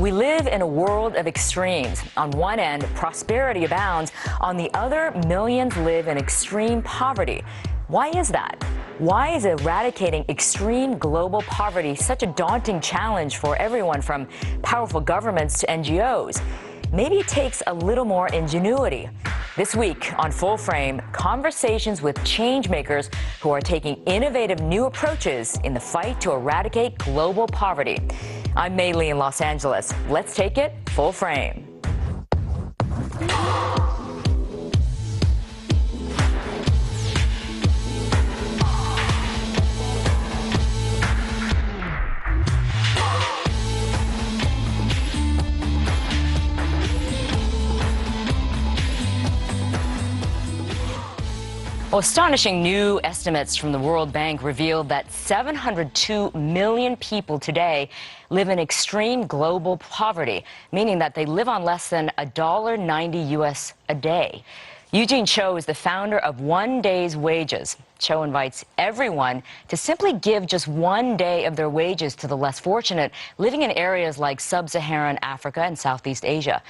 We live in a world of extremes. On one end, prosperity abounds. On the other, millions live in extreme poverty. Why is that? Why is eradicating extreme global poverty such a daunting challenge for everyone from powerful governments to NGOs? Maybe it takes a little more ingenuity. This week on Full Frame, conversations with changemakers who are taking innovative new approaches in the fight to eradicate global poverty. I'm Mei Lee in Los Angeles. Let's take it full frame. Well, astonishing new estimates from the World Bank revealed that 702 million people today live in extreme global poverty, meaning that they live on less than $1.90 US a day. Eugene Cho is the founder of One Day's Wages. Cho invites everyone to simply give just one day of their wages to the less fortunate living in areas like sub-Saharan Africa and Southeast Asia.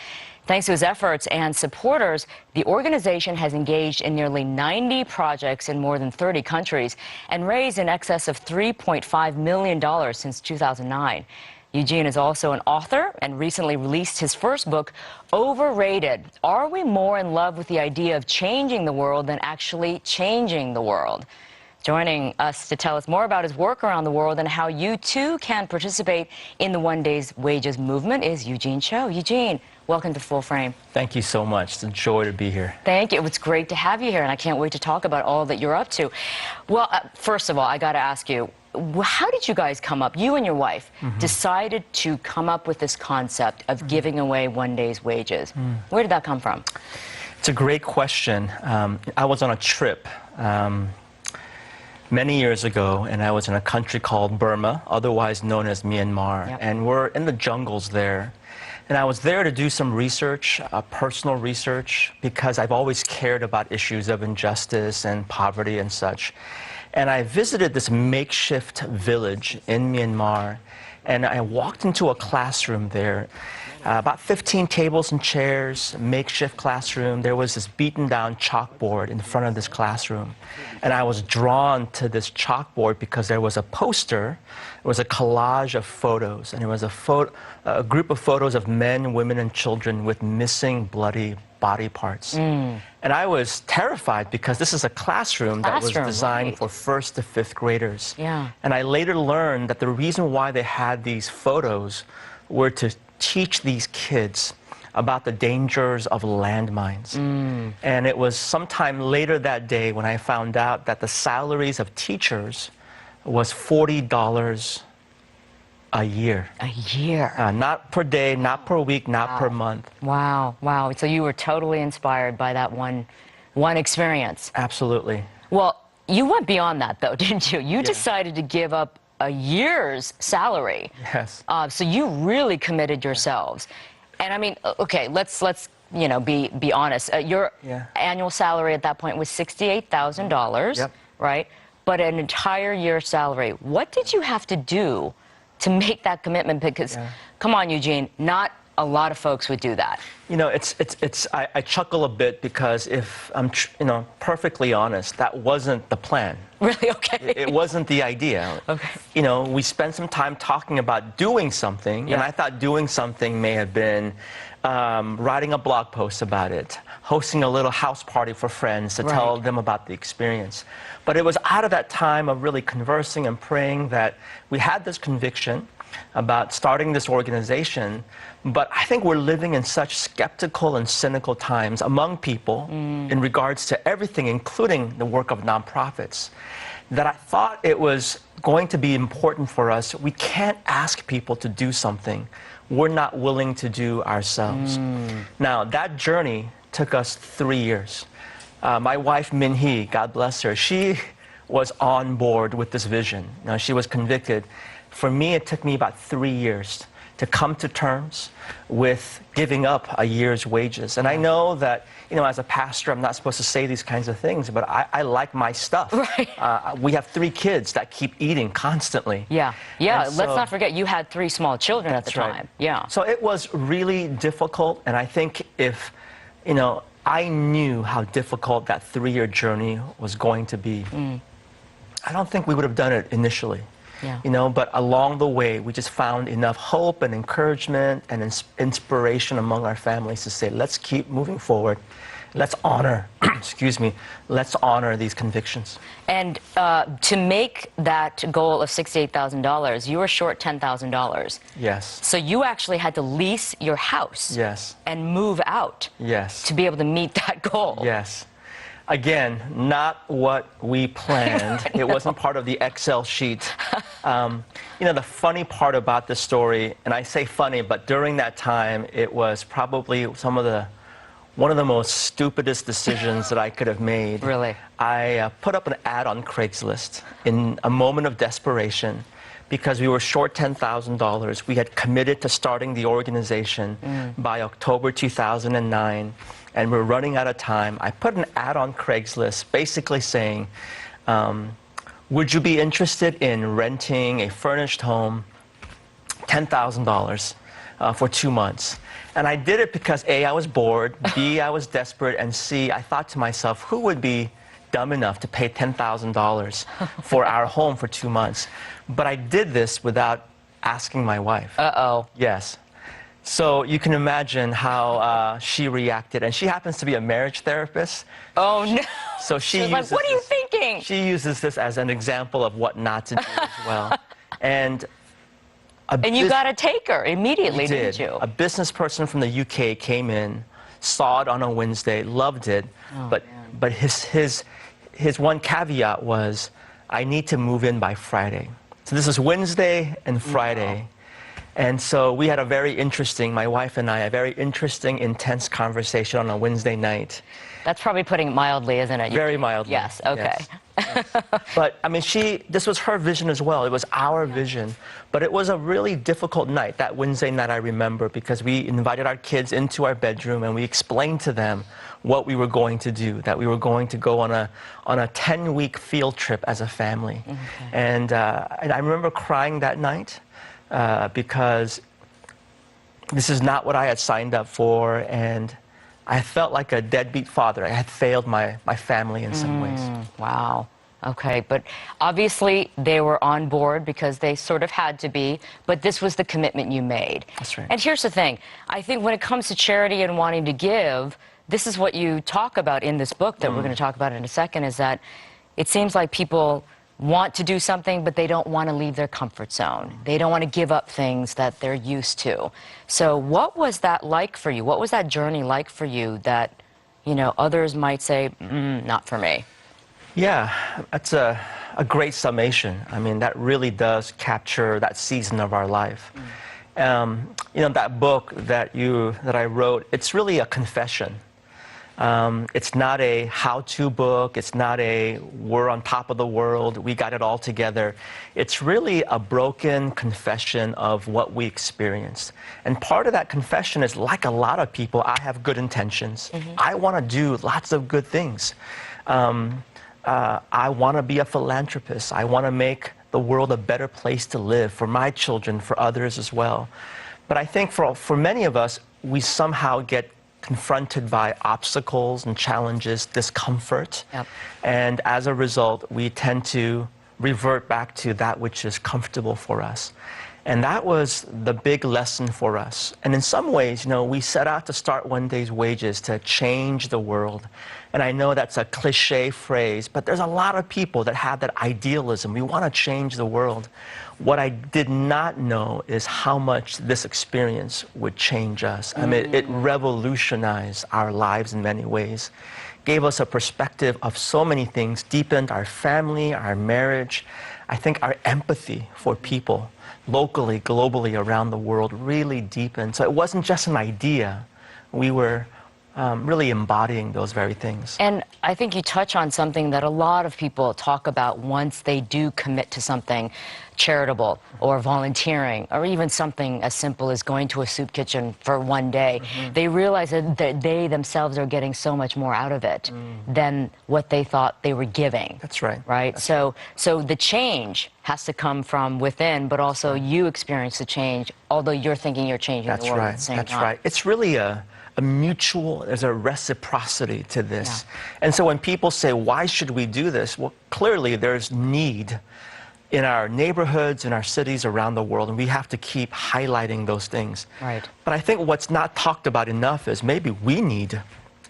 Thanks to his efforts and supporters, the organization has engaged in nearly 90 projects in more than 30 countries and raised in excess of $3.5 million since 2009. Eugene is also an author and recently released his first book, Overrated: Are We More in Love with the Idea of Changing the World Than Actually Changing the World? Joining us to tell us more about his work around the world and how you too can participate in the One Day's Wages movement is Eugene Cho. Eugene, welcome to Full Frame. Thank you so much. It's a joy to be here. Thank you. It's great to have you here, and I can't wait to talk about all that you're up to. Well, first of all, I got to ask you, how did you guys come up, you and your wife, decided to come up with this concept of giving away one day's wages? Where did that come from? It's a great question. I was on a trip many years ago, and I was in a country called Burma, otherwise known as Myanmar, and we're in the jungles there. And I was there to do some research, personal research, because I've always cared about issues of injustice and poverty and such. And I visited this makeshift village in Myanmar, and I walked into a classroom there. About 15 tables and chairs, makeshift classroom. There was this beaten down chalkboard in front of this classroom. And I was drawn to this chalkboard because there was a poster, it was a collage of photos, and it was a group of photos of men, women, and children with missing bloody body parts. And I was terrified because this is a classroom that was designed for first to fifth graders. And I later learned that the reason why they had these photos were to teach these kids about the dangers of landmines. And it was sometime later that day when I found out that the salaries of teachers was $40 a year. A year? Not per day, not per week, not per month. Wow, wow. So you were totally inspired by that one experience. Absolutely. Well, you went beyond that, though, didn't you? You decided to give up a year's salary. Yes. So you really committed yourselves. And I mean, okay, let's be honest. Your annual salary at that point was $68,000, right? But an entire year's salary. What did you have to do to make that commitment? Because, come on, Eugene, not a lot of folks would do that. You know, I chuckle a bit because if I'm, perfectly honest, that wasn't the plan. Really? Okay. It wasn't the idea. Okay. You know, we spent some time talking about doing something, and I thought doing something may have been writing a blog post about it, hosting a little house party for friends to tell them about the experience. But it was out of that time of really conversing and praying that we had this conviction about starting this organization, but I think we're living in such skeptical and cynical times among people in regards to everything, including the work of nonprofits, that I thought it was going to be important for us. We can't ask people to do something we're not willing to do ourselves. Now, that journey took us 3 years. My wife, Min Hee, God bless her, she was on board with this vision. Now, she was convicted. For me, it took me about 3 years to come to terms with giving up a year's wages. And I know that, as a pastor, I'm not supposed to say these kinds of things, but I like my stuff. Right. We have 3 kids that keep eating constantly. Yeah. Let's not forget you had 3 small children at the time. Right. Yeah. So it was really difficult, and I think if, I knew how difficult that 3-year journey was going to be, I don't think we would have done it initially. Yeah. But along the way, we just found enough hope and encouragement and inspiration among our families to say, let's keep moving forward. Let's honor, let's honor these convictions. And to make that goal of $68,000, you were short $10,000. Yes. So you actually had to lease your house. Yes. And move out. Yes. To be able to meet that goal. Yes. Again, not what we planned. It wasn't part of the Excel sheet. The funny part about this story, and I say funny, but during that time, it was probably one of the most stupidest decisions that I could have made. Really? I put up an ad on Craigslist in a moment of desperation because we were short $10,000. We had committed to starting the organization by October 2009. And we're running out of time. I put an ad on Craigslist basically saying, would you be interested in renting a furnished home, $10,000 for 2 months? And I did it because A, I was bored, B, I was desperate, and C, I thought to myself, who would be dumb enough to pay $10,000 for our home for 2 months? But I did this without asking my wife. Uh-oh. Yes. So you can imagine how she reacted. And she happens to be a marriage therapist. Oh, no. So she's like, what are you thinking? She uses this as an example of what not to do as well. And you got a taker immediately, didn't you? A business person from the UK came in, saw it on a Wednesday, loved it. Oh, but his one caveat was, I need to move in by Friday. So this is Wednesday and Friday. Wow. And so we had my wife and I, a very interesting, intense conversation on a Wednesday night. That's probably putting it mildly, isn't it? Very mildly. Yes, okay. Yes. But, this was her vision as well. It was our vision. But it was a really difficult night, that Wednesday night I remember, because we invited our kids into our bedroom and we explained to them what we were going to do, that we were going to go on a 10-week field trip as a family. Okay. And I remember crying that night. Because this is not what I had signed up for, and I felt like a deadbeat father. I had failed my family in some ways. Wow. Okay, but obviously they were on board because they sort of had to be, but this was the commitment you made. That's right. And here's the thing. I think when it comes to charity and wanting to give, this is what you talk about in this book that we're going to talk about in a second, is that it seems like people want to do something, but they don't want to leave their comfort zone. They don't want to give up things that they're used to. So what was that like for you? What was that journey like for you that, others might say, not for me? Yeah, that's a great summation. I mean, that really does capture that season of our life. That book that I wrote, it's really a confession. It's not a how-to book. It's not a we're on top of the world, we got it all together. It's really a broken confession of what we experienced. And part of that confession is, like a lot of people, I have good intentions. I want to do lots of good things. I want to be a philanthropist. I want to make the world a better place to live for my children, for others as well. But I think for many of us, we somehow get confronted by obstacles and challenges, discomfort. Yep. And as a result, we tend to revert back to that which is comfortable for us. And that was the big lesson for us. And in some ways, we set out to start One Day's Wages to change the world. And I know that's a cliche phrase, but there's a lot of people that have that idealism. We want to change the world. What I did not know is how much this experience would change us. I mean, it revolutionized our lives in many ways, gave us a perspective of so many things, deepened our family, our marriage. I think our empathy for people locally, globally, around the world really deepened. So it wasn't just an idea. We were really embodying those very things. And I think you touch on something that a lot of people talk about once they do commit to something charitable or volunteering or even something as simple as going to a soup kitchen for one day. They realize that they themselves are getting so much more out of it than what they thought they were giving. That's right. Right? So the change has to come from within, but also you experience the change, although you're thinking you're changing the world at the same time. That's right. It's really a mutual, there's a reciprocity to this. And so when people say, why should we do this? Well, clearly there's need in our neighborhoods, in our cities around the world, and we have to keep highlighting those things. Right. But I think what's not talked about enough is maybe we need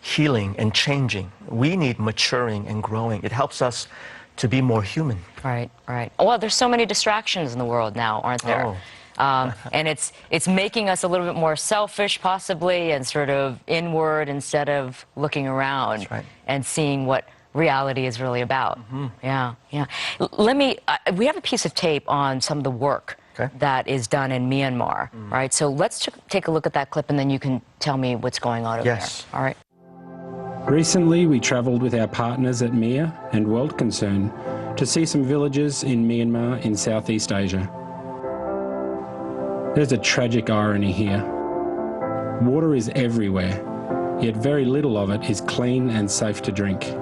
healing and changing. We need maturing and growing. It helps us to be more human. Right, right. Well, there's so many distractions in the world now, aren't there? And it's making us a little bit more selfish, possibly, and sort of inward instead of looking around. That's right. And seeing what reality is really about. Yeah, yeah. Let me, we have a piece of tape on some of the work that is done in Myanmar, right? So let's take a look at that clip and then you can tell me what's going on over there. All right. Recently, we travelled with our partners at MIA and World Concern to see some villages in Myanmar in Southeast Asia. There's a tragic irony here. Water is everywhere, yet very little of it is clean and safe to drink.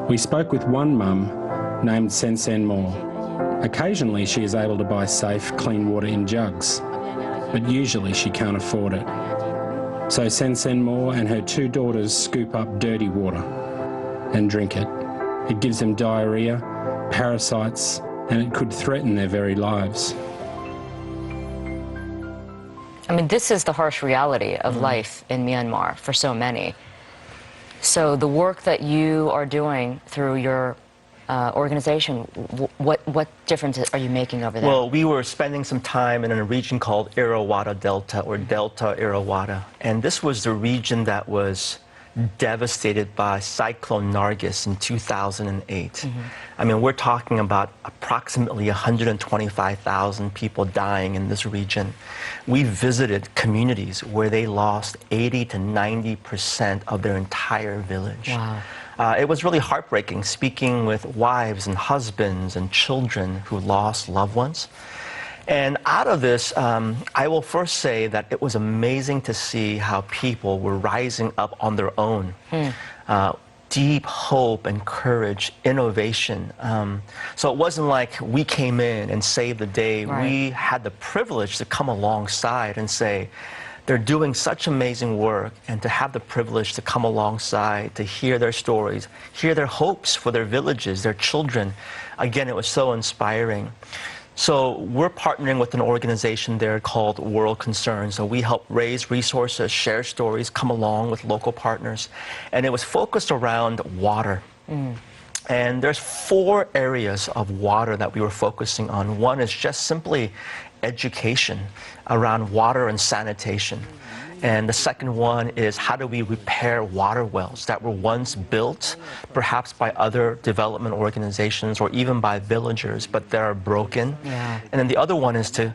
We spoke with one mum named Sen Sen Moore. Occasionally she is able to buy safe, clean water in jugs, but usually she can't afford it. So Sen Sen Moore and her two daughters scoop up dirty water and drink it. It gives them diarrhea, parasites, and it could threaten their very lives. I mean, this is the harsh reality of life in Myanmar for so many. So the work that you are doing through your organization, what difference are you making over there? Well, we were spending some time in a region called Irrawaddy Delta, or Delta Irrawaddy. And this was the region that was devastated by Cyclone Nargis in 2008. I mean, we're talking about approximately 125,000 people dying in this region. We visited communities where they lost 80 to 90% of their entire village. Wow. It was really heartbreaking speaking with wives and husbands and children who lost loved ones. And out of this, I will first say that it was amazing to see how people were rising up on their own. Deep hope and courage, innovation. So it wasn't like we came in and saved the day. Right. We had the privilege to come alongside and say, they're doing such amazing work, and to have the privilege to come alongside, to hear their stories, hear their hopes for their villages, their children. Again, it was so inspiring. So we're partnering with an organization there called World Concern. So we help raise resources, share stories, come along with local partners. And it was focused around water. And there's 4 areas of water that we were focusing on. One is just simply education around water and sanitation. And the second one is how do we repair water wells that were once built, perhaps by other development organizations or even by villagers, but that are broken. And then the other one is to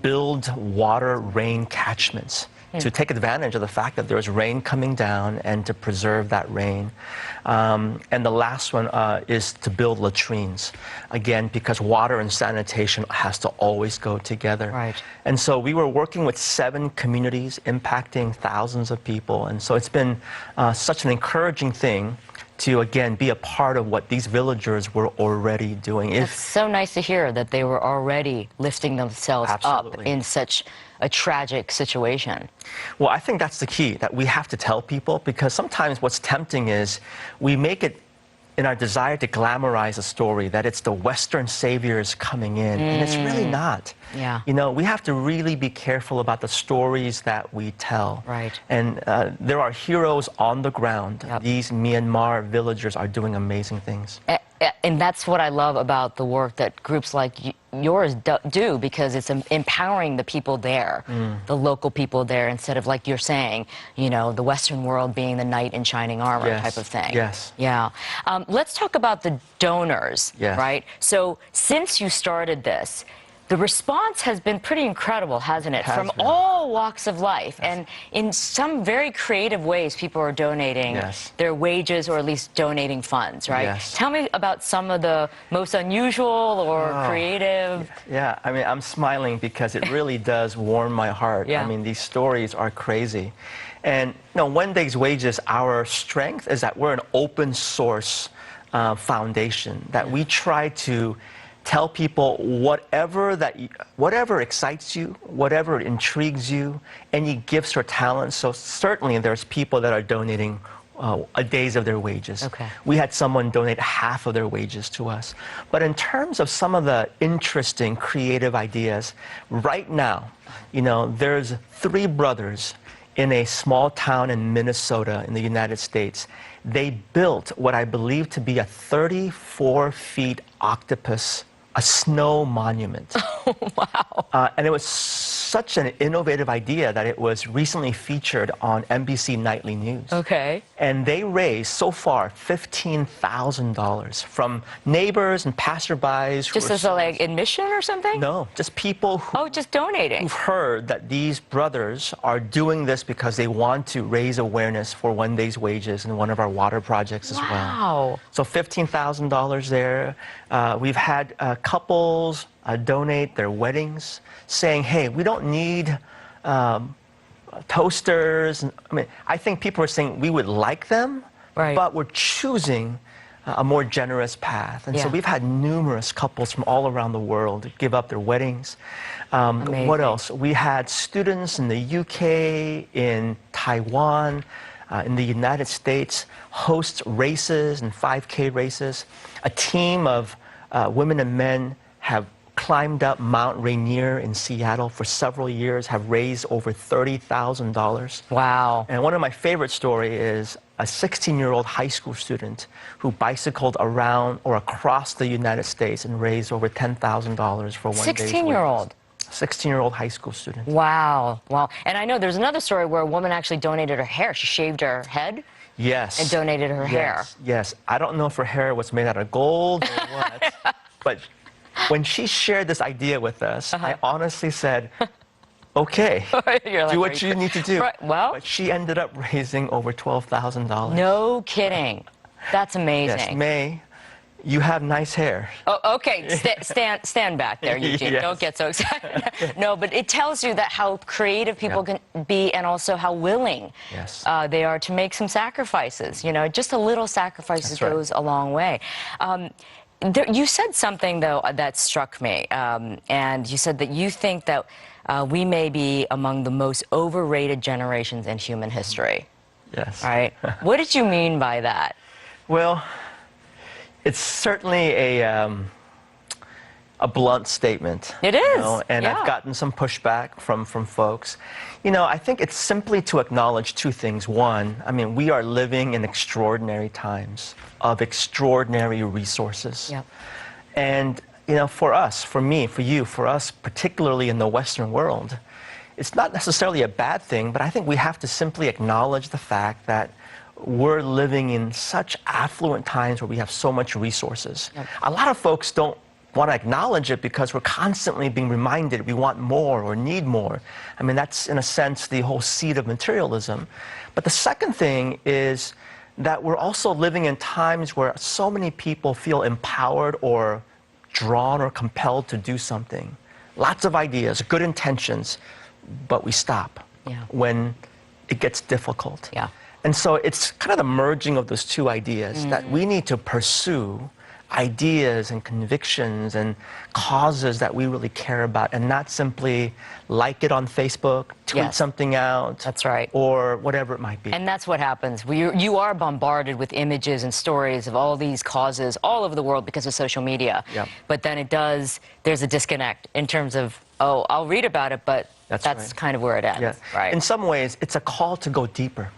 build water rain catchments, to take advantage of the fact that there's rain coming down and to preserve that rain. And the last one is to build latrines, again, because water and sanitation has to always go together. Right. And so we were working with 7 communities, impacting thousands of people. And so it's been such an encouraging thing to, again, be a part of what these villagers were already doing. It's so nice to hear that they were already lifting themselves up in such a tragic situation. Well, I think that's the key, that we have to tell people, because sometimes what's tempting is we make it in our desire to glamorize a story that it's the Western saviors coming in, and it's really not. You know, we have to really be careful about the stories that we tell. Right. And there are heroes on the ground. These Myanmar villagers are doing amazing things. And that's what I love about the work that groups like yours do, because it's empowering the people there, the local people there, instead of, like you're saying, you know, the Western world being the knight in shining armor type of thing. Yeah. Let's talk about the donors, right? So since you started this, the response has been pretty incredible, hasn't it? From all walks of life. And in some very creative ways, people are donating their wages or at least donating funds, right? Tell me about some of the most unusual or creative. Yeah, I mean, I'm smiling because it really does warm my heart. I mean, these stories are crazy. And, One Day's Wages, our strength is that we're an open source foundation, that we try to tell people whatever excites you, whatever intrigues you, any gifts or talents. So certainly there's people that are donating a days of their wages. We had someone donate half of their wages to us. But in terms of some of the interesting, creative ideas, right now, there's 3 brothers in a small town in Minnesota in the United States. They built what I believe to be a 34-foot octopus, a snow monument. Oh, wow. And it was such an innovative idea that it was recently featured on NBC Nightly News. And they raised, so far, $15,000 from neighbors and passerbys. Just as like admission or something? No, just people who... just donating. Who've heard that these brothers are doing this because they want to raise awareness for One Day's Wages in one of our water projects as well. Wow. So $15,000 there. We've had couples donate their weddings, saying, hey, we don't need toasters. I mean, I think people are saying we would like them, but we're choosing a more generous path. And so we've had numerous couples from all around the world give up their weddings. What else? We had students in the UK, in Taiwan, in the United States, host races and 5K races. A team of women and men have climbed up Mount Rainier in Seattle for several years, have raised over $30,000. Wow. And one of my favorite stories is a 16-year-old high school student who bicycled around or across the United States and raised over $10,000 for one day's 16-year-old? 16-year-old high school student. Wow. Wow. And I know there's another story where a woman actually donated her hair. She shaved her head. Yes. And donated her hair. Yes. I don't know if her hair was made out of gold or what, but when she shared this idea with us, I honestly said, okay, do what you need to do. Well, but she ended up raising over $12,000. No kidding. That's amazing. Yes, May, you have nice hair. Oh, okay. Stand back there, Eugene. Don't get so excited. No, but it tells you that how creative people can be and also how willing they are to make some sacrifices. Just a little sacrifices goes a long way. You said something, though, that struck me, and you said that you think that we may be among the most overrated generations in human history. Yes. Right? What did you mean by that? Well, it's certainly a blunt statement. It is. And I've gotten some pushback from folks. I think it's simply to acknowledge 2 things. One, I mean, we are living in extraordinary times of extraordinary resources. And, for us, for me, for you, for us, particularly in the Western world, it's not necessarily a bad thing, but I think we have to simply acknowledge the fact that we're living in such affluent times where we have so much resources. A lot of folks don't want to acknowledge it because we're constantly being reminded we want more or need more. I mean, that's, in a sense, the whole seed of materialism. But the second thing is that we're also living in times where so many people feel empowered or drawn or compelled to do something. Lots of ideas, good intentions, but we stop when it gets difficult. And so it's kind of the merging of those 2 ideas that we need to pursue ideas and convictions and causes that we really care about, and not simply like it on Facebook, tweet something out. That's right. Or whatever it might be. And that's what happens. You are bombarded with images and stories of all these causes all over the world because of social media. But then there's a disconnect in terms of, oh, I'll read about it, but that's kind of where it ends. Right. In some ways, it's a call to go deeper.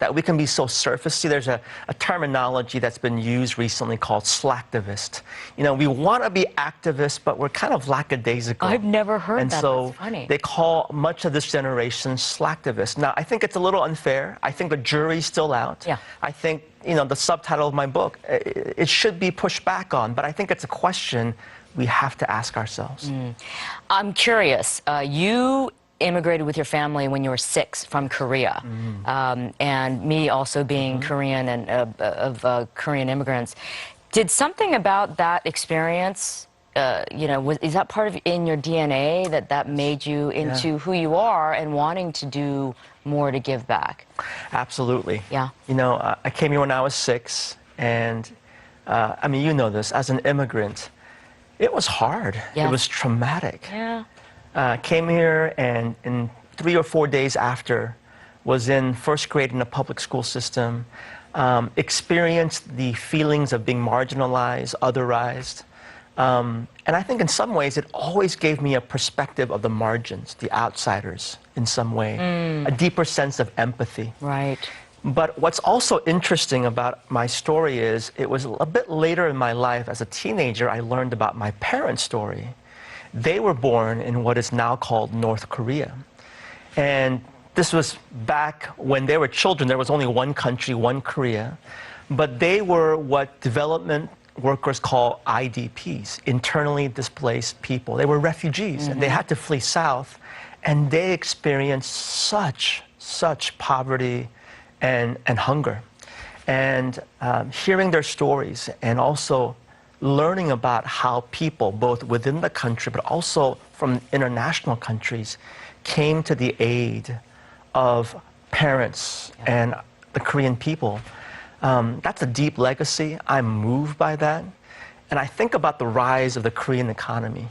That we can be so surfacey. There's a terminology that's been used recently called slacktivist. We want to be activists, but we're kind of lackadaisical. I've never heard that. And so that's funny. They call much of this generation slacktivists. Now, I think it's a little unfair. I think the jury's still out. I think, the subtitle of my book, it should be pushed back on, but I think it's a question, we have to ask ourselves. I'm curious. You immigrated with your family when you were 6 from Korea, and me also being Korean and of Korean immigrants. Did something about that experience, is that part of in your DNA that made you into who you are and wanting to do more to give back? Absolutely. Yeah. I came here when I was 6, and I mean, you know this, as an immigrant, it was hard. Yeah. It was traumatic. Yeah. Came here, and in 3 or 4 days after, was in first grade in the public school system, experienced the feelings of being marginalized, otherized. And I think in some ways it always gave me a perspective of the margins, the outsiders in some way, a deeper sense of empathy. Right. But what's also interesting about my story is it was a bit later in my life, as a teenager, I learned about my parents' story. They were born in what is now called North Korea. And this was back when they were children. There was only one country, one Korea. But they were what development workers call IDPs, internally displaced people. They were refugees, and they had to flee south. And they experienced such poverty and hunger. And hearing their stories and also learning about how people, both within the country but also from international countries, came to the aid of parents and the Korean people. That's a deep legacy. I'm moved by that. And I think about the rise of the Korean economy.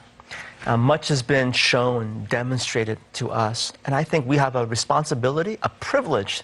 Much has been shown, demonstrated to us. And I think we have a responsibility, a privilege,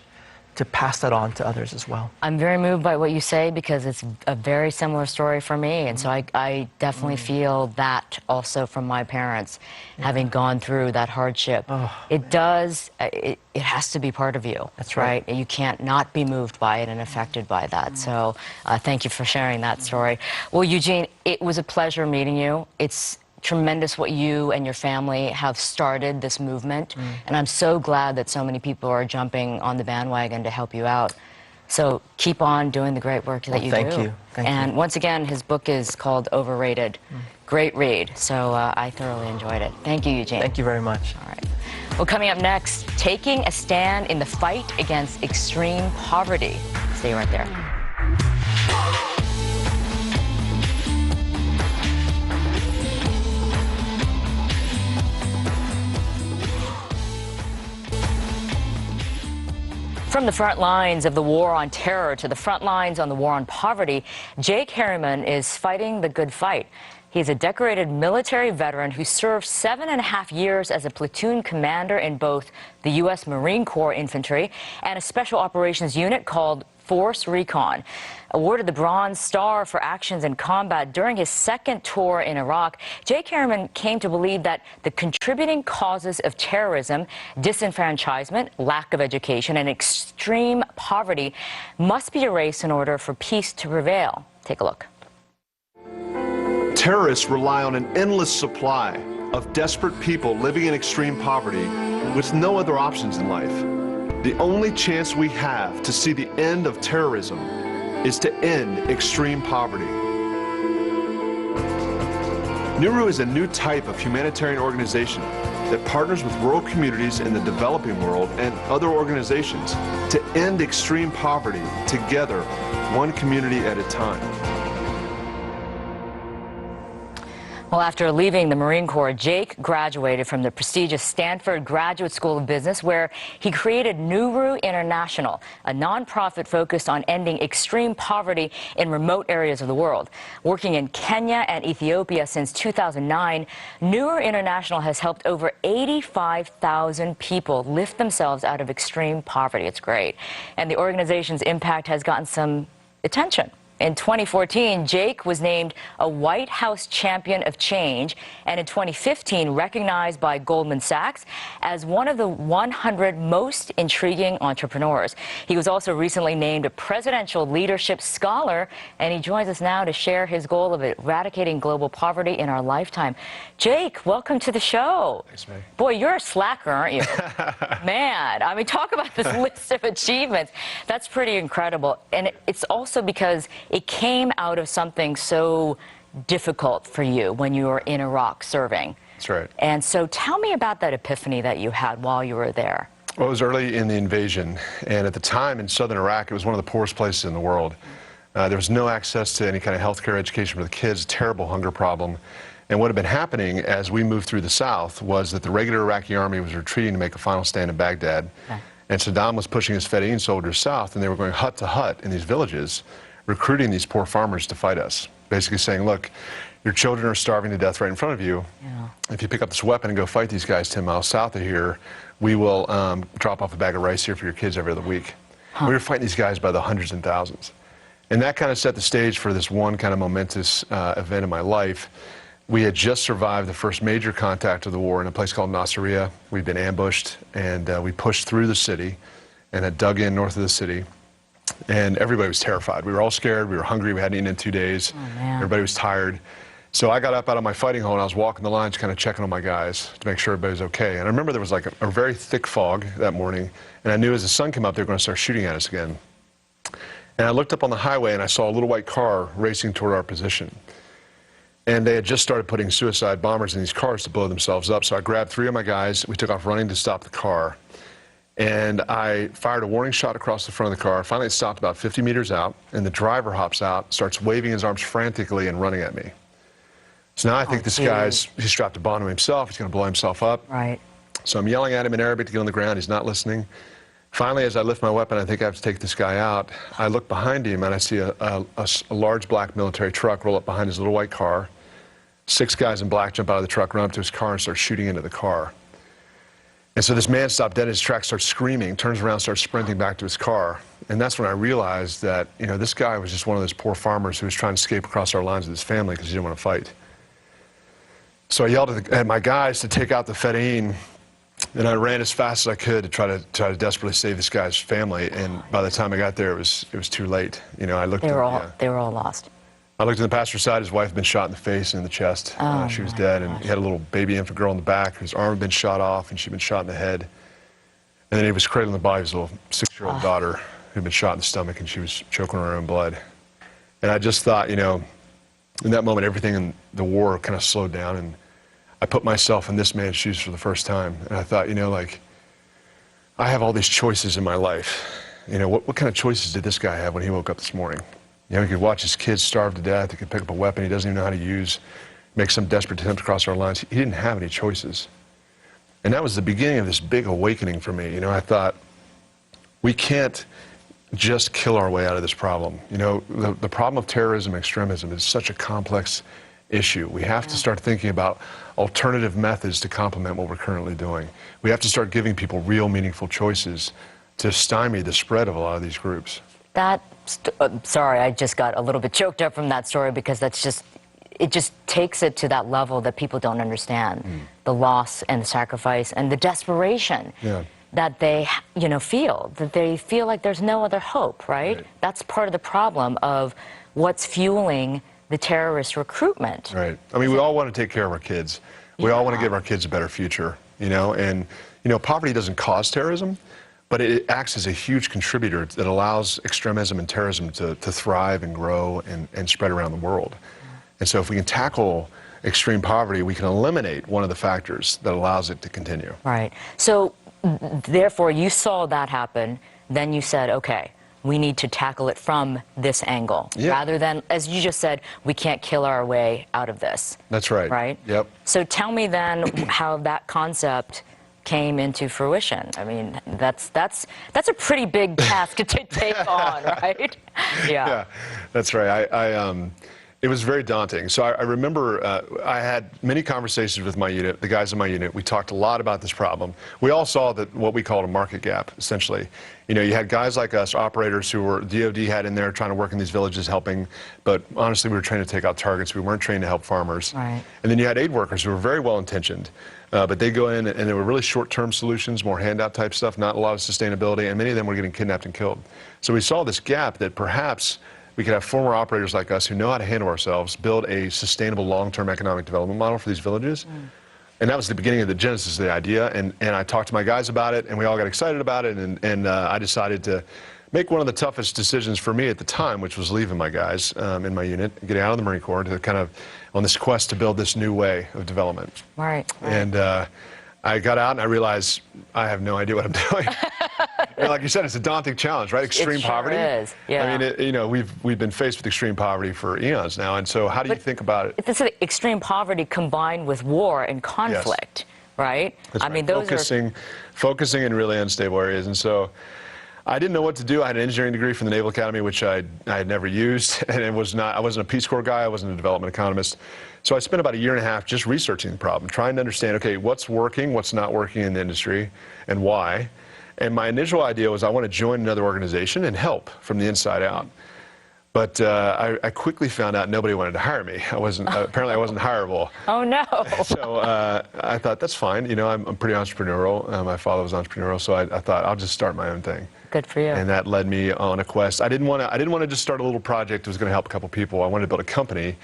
to pass that on to others as well. I'm very moved by what you say because it's a very similar story for me. And so I definitely feel that also from my parents, having gone through that hardship. It does, it has to be part of you. That's right. You can't not be moved by it and affected by that. So thank you for sharing that story. Well, Eugene, it was a pleasure meeting you. It's tremendous what you and your family have started this movement, and I'm so glad that so many people are jumping on the bandwagon to help you out. So keep on doing the great work that you do. Thank you. And once again, his book is called Overrated. Great read. So I thoroughly enjoyed it. Thank you, Eugene. Thank you very much. All right. Well, coming up next, taking a stand in the fight against extreme poverty. Stay right there. From the front lines of the war on terror to the front lines on the war on poverty, Jake Harriman is fighting the good fight. He's a decorated military veteran who served 7.5 years as a platoon commander in both the U.S. Marine Corps Infantry and a special operations unit called Force Recon. Awarded the Bronze Star for actions in combat during his second tour in Iraq, Jake Harriman came to believe that the contributing causes of terrorism, disenfranchisement, lack of education, and extreme poverty must be erased in order for peace to prevail. Take a look. Terrorists rely on an endless supply of desperate people living in extreme poverty with no other options in life. The only chance we have to see the end of terrorism is to end extreme poverty. NURU is a new type of humanitarian organization that partners with rural communities in the developing world and other organizations to end extreme poverty together, one community at a time. Well, after leaving the Marine Corps, Jake graduated from the prestigious Stanford Graduate School of Business, where he created NURU International, a nonprofit focused on ending extreme poverty in remote areas of the world. Working in Kenya and Ethiopia since 2009, NURU International has helped over 85,000 people lift themselves out of extreme poverty. It's great. And the organization's impact has gotten some attention. In 2014, Jake was named a White House Champion of Change, and in 2015 recognized by Goldman Sachs as one of the 100 most intriguing entrepreneurs. He was also recently named a Presidential Leadership Scholar, and he joins us now to share his goal of eradicating global poverty in our lifetime. Jake, welcome to the show. Thanks, Meg. Boy, you're a slacker, aren't you? Man, I mean, talk about this list of achievements. That's pretty incredible. And it's also because it came out of something so difficult for you when you were in Iraq serving. That's right. And so tell me about that epiphany that you had while you were there. Well, it was early in the invasion, and at the time in southern Iraq, it was one of the poorest places in the world. There was no access to any kind of health care education for the kids, terrible hunger problem. And what had been happening as we moved through the south was that the regular Iraqi army was retreating to make a final stand in Baghdad. Okay. And Saddam was pushing his Fedayeen soldiers south, and they were going hut to hut in these villages, recruiting these poor farmers to fight us. Basically saying, look, your children are starving to death right in front of you. Yeah. If you pick up this weapon and go fight these guys 10 miles south of here, we will drop off a bag of rice here for your kids every other week. We were fighting these guys by the hundreds and thousands. And that kind of set the stage for this one kind of momentous event in my life. We had just survived the first major contact of the war in a place called Nasiriyah. We'd been ambushed, and we pushed through the city and had dug in north of the city. And everybody was terrified. We were all scared. We were hungry. We hadn't eaten in 2 days. Oh, everybody was tired. So I got up out of my fighting hole, and I was walking the lines, kind of checking on my guys to make sure everybody was okay. And I remember there was like a very thick fog that morning, and I knew as the sun came up, they were going to start shooting at us again. And I looked up on the highway, and I saw a little white car racing toward our position. And they had just started putting suicide bombers in these cars to blow themselves up. So I grabbed 3 of my guys. We took off running to stop the car. And I fired a warning shot across the front of the car. Finally, it stopped about 50 meters out, and the driver hops out, starts waving his arms frantically and running at me. So now I think this guy's, he's strapped a bomb to himself. He's going to blow himself up. Right. So I'm yelling at him in Arabic to get on the ground. He's not listening. Finally, as I lift my weapon, I think I have to take this guy out. I look behind him, and I see a large black military truck roll up behind his little white car. 6 guys in black jump out of the truck, run up to his car, and start shooting into the car. And so this man stopped dead in his tracks, starts screaming, turns around, starts sprinting back to his car. And that's when I realized that, you know, this guy was just one of those poor farmers who was trying to escape across our lines with his family because he didn't want to fight. So I yelled at my guys to take out the Fedayeen, and I ran as fast as I could to try to desperately save this guy's family. And by the time I got there, it was too late. You know, I looked. They were all lost. I looked at the passenger's side. His wife had been shot in the face and in the chest. She was dead, and he had a little baby infant girl in the back. His arm had been shot off, and she'd been shot in the head. And then he was cradling the body of his little 6-year-old daughter who'd been shot in the stomach, and she was choking on her own blood. And I just thought, you know, in that moment, everything in the war kind of slowed down, and I put myself in this man's shoes for the first time. And I thought, you know, like, I have all these choices in my life. You know, what kind of choices did this guy have when he woke up this morning? You know, he could watch his kids starve to death. He could pick up a weapon he doesn't even know how to use, make some desperate attempt to cross our lines. He didn't have any choices. And that was the beginning of this big awakening for me. You know, I thought, we can't just kill our way out of this problem. You know, the problem of terrorism and extremism is such a complex issue. We have to start thinking about alternative methods to complement what we're currently doing. We have to start giving people real, meaningful choices to stymie the spread of a lot of these groups. Sorry, I just got a little bit choked up from that story because it just takes it to that level that people don't understand. The loss and the sacrifice and the desperation that they, you know, feel. That they feel like there's no other hope, right? That's part of the problem of what's fueling the terrorist recruitment. Right. I mean, we all want to take care of our kids. We all want to give our kids a better future, you know, and, you know, poverty doesn't cause terrorism, but it acts as a huge contributor that allows extremism and terrorism to thrive and grow and spread around the world. And so if we can tackle extreme poverty, we can eliminate one of the factors that allows it to continue. Right. So, therefore, you saw that happen, then you said, okay, we need to tackle it from this angle, rather than, as you just said, we can't kill our way out of this. That's right. Right? Yep. So tell me then how that concept came into fruition. I mean, that's a pretty big task to take on, right? Yeah, that's right. It was very daunting. So I remember I had many conversations with my unit, the guys in my unit. We talked a lot about this problem. We all saw that what we called a market gap, essentially. You know, you had guys like us, operators who were, DOD had in there trying to work in these villages helping, but honestly, we were trained to take out targets. We weren't trained to help farmers. Right. And then you had aid workers who were very well-intentioned, but they go in and there were really short-term solutions, more handout type stuff, not a lot of sustainability, and many of them were getting kidnapped and killed. So we saw this gap that perhaps we could have former operators like us who know how to handle ourselves, build a sustainable long-term economic development model for these villages. And that was the beginning of the genesis of the idea. And I talked to my guys about it, and we all got excited about it. And I decided to make one of the toughest decisions for me at the time, which was leaving my guys in my unit, getting out of the Marine Corps to kind of on this quest to build this new way of development. Right. And I got out and I realized I have no idea what I'm doing. Like you said, it's a daunting challenge, right? Extreme poverty. It is. Yeah. I mean, you know, we've been faced with extreme poverty for eons now, and so how do you think about it? This is extreme poverty combined with war and conflict, right? That's I right. mean, those focusing in really unstable areas, and so I didn't know what to do. I had an engineering degree from the Naval Academy, which I had never used, and I wasn't a Peace Corps guy. I wasn't a development economist. So I spent about a year and a half just researching the problem, trying to understand, okay, what's working, what's not working in the industry, and why. And my initial idea was I want to join another organization and help from the inside out. But I quickly found out nobody wanted to hire me. Apparently I wasn't hireable. Oh, no. So I thought, that's fine. You know, I'm pretty entrepreneurial. My father was entrepreneurial, so I thought I'll just start my own thing. Good for you. And that led me on a quest. I didn't want to just start a little project that was going to help a couple people. I wanted to build a company